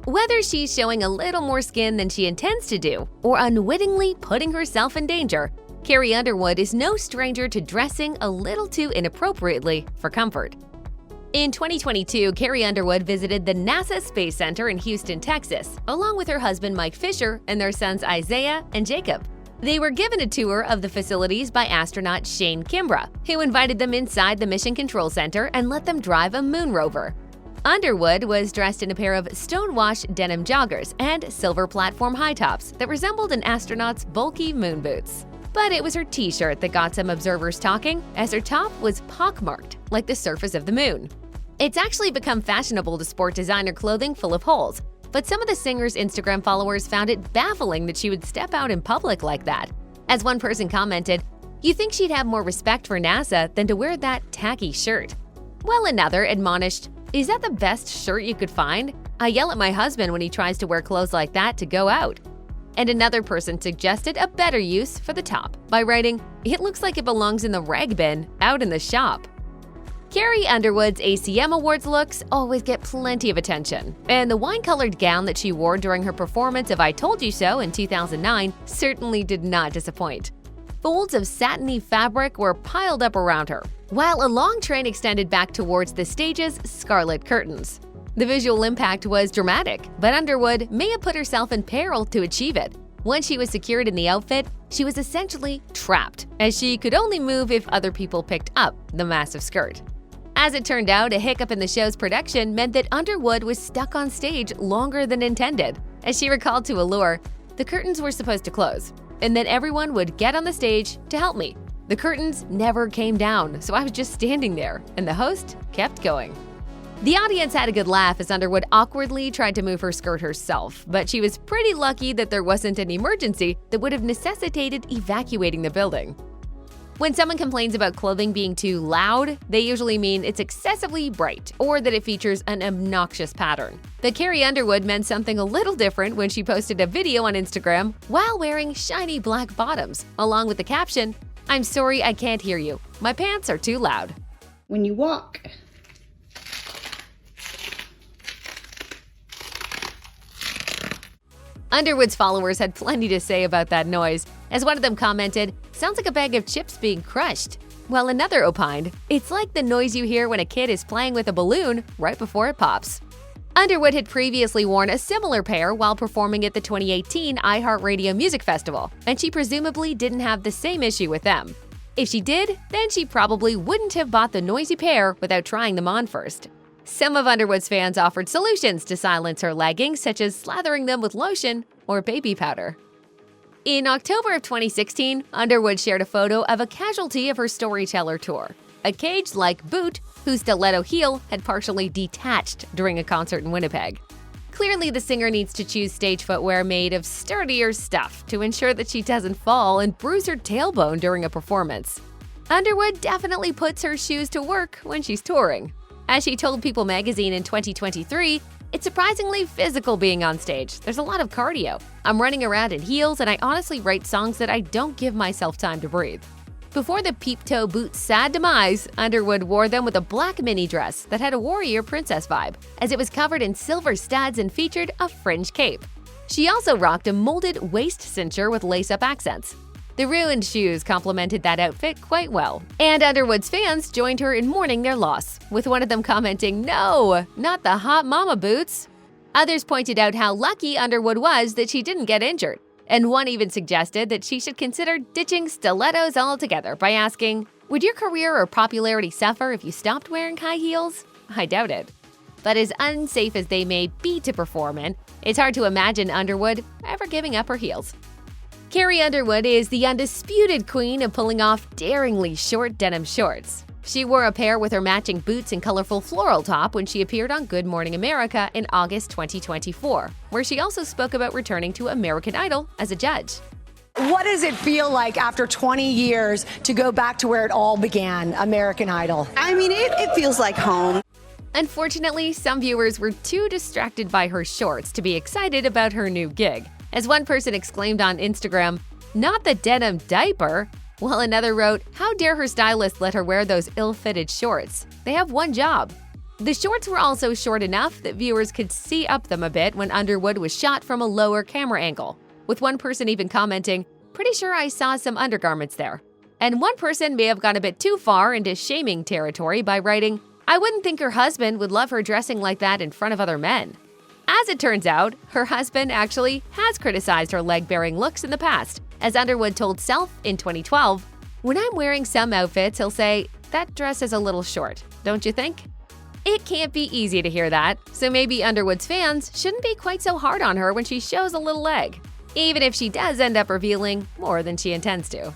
Whether she's showing a little more skin than she intends to do or unwittingly putting herself in danger, Carrie Underwood is no stranger to dressing a little too inappropriately for comfort. In 2022, Carrie Underwood visited the NASA Space Center in Houston, Texas, along with her husband Mike Fisher and their sons Isaiah and Jacob. They were given a tour of the facilities by astronaut Shane Kimbrough, who invited them inside the Mission Control Center and let them drive a moon rover. Underwood was dressed in a pair of stonewashed denim joggers and silver platform high tops that resembled an astronaut's bulky moon boots. But it was her t-shirt that got some observers talking, as her top was pockmarked like the surface of the moon. It's actually become fashionable to sport designer clothing full of holes, but some of the singer's Instagram followers found it baffling that she would step out in public like that. As one person commented, "You think she'd have more respect for NASA than to wear that tacky shirt?" While another admonished, "Is that the best shirt you could find? I yell at my husband when he tries to wear clothes like that to go out." And another person suggested a better use for the top by writing, "It looks like it belongs in the rag bin out in the shop." Carrie Underwood's ACM Awards looks always get plenty of attention, and the wine-colored gown that she wore during her performance of I Told You So in 2009 certainly did not disappoint. Folds of satiny fabric were piled up around her, while a long train extended back towards the stage's scarlet curtains. The visual impact was dramatic, but Underwood may have put herself in peril to achieve it. Once she was secured in the outfit, she was essentially trapped, as she could only move if other people picked up the massive skirt. As it turned out, a hiccup in the show's production meant that Underwood was stuck on stage longer than intended. As she recalled to Allure, "The curtains were supposed to close, and then everyone would get on the stage to help me. The curtains never came down, so I was just standing there, and the host kept going." The audience had a good laugh as Underwood awkwardly tried to move her skirt herself, but she was pretty lucky that there wasn't an emergency that would have necessitated evacuating the building. When someone complains about clothing being too loud, they usually mean it's excessively bright or that it features an obnoxious pattern. But Carrie Underwood meant something a little different when she posted a video on Instagram while wearing shiny black bottoms, along with the caption, "I'm sorry I can't hear you. My pants are too loud." When you walk, Underwood's followers had plenty to say about that noise, as one of them commented, "Sounds like a bag of chips being crushed," while another opined, "It's like the noise you hear when a kid is playing with a balloon right before it pops." Underwood had previously worn a similar pair while performing at the 2018 iHeartRadio Music Festival, and she presumably didn't have the same issue with them. If she did, then she probably wouldn't have bought the noisy pair without trying them on first. Some of Underwood's fans offered solutions to silence her leggings, such as slathering them with lotion or baby powder. In October of 2016, Underwood shared a photo of a casualty of her Storyteller tour, a cage-like boot whose stiletto heel had partially detached during a concert in Winnipeg. Clearly, the singer needs to choose stage footwear made of sturdier stuff to ensure that she doesn't fall and bruise her tailbone during a performance. Underwood definitely puts her shoes to work when she's touring. As she told People magazine in 2023, "It's surprisingly physical being on stage. There's a lot of cardio. I'm running around in heels, and I honestly write songs that I don't give myself time to breathe." Before the peep-toe boot's sad demise, Underwood wore them with a black mini dress that had a warrior princess vibe, as it was covered in silver studs and featured a fringe cape. She also rocked a molded waist cincher with lace-up accents. The ruined shoes complemented that outfit quite well, and Underwood's fans joined her in mourning their loss, with one of them commenting, "No, not the hot mama boots." Others pointed out how lucky Underwood was that she didn't get injured, and one even suggested that she should consider ditching stilettos altogether by asking, "Would your career or popularity suffer if you stopped wearing high heels?" I doubt it. But as unsafe as they may be to perform in, it's hard to imagine Underwood ever giving up her heels. Carrie Underwood is the undisputed queen of pulling off daringly short denim shorts. She wore a pair with her matching boots and colorful floral top when she appeared on Good Morning America in August 2024, where she also spoke about returning to American Idol as a judge. What does it feel like after 20 years to go back to where it all began, American Idol? I mean, it feels like home. Unfortunately, some viewers were too distracted by her shorts to be excited about her new gig. As one person exclaimed on Instagram, "Not the denim diaper," while another wrote, "How dare her stylist let her wear those ill-fitted shorts? They have one job." The shorts were also short enough that viewers could see up them a bit when Underwood was shot from a lower camera angle, with one person even commenting, "Pretty sure I saw some undergarments there." And one person may have gone a bit too far into shaming territory by writing, "I wouldn't think her husband would love her dressing like that in front of other men." As it turns out, her husband actually has criticized her leg-bearing looks in the past, as Underwood told Self in 2012, "When I'm wearing some outfits, he'll say, 'That dress is a little short, don't you think?'" It can't be easy to hear that, so maybe Underwood's fans shouldn't be quite so hard on her when she shows a little leg, even if she does end up revealing more than she intends to.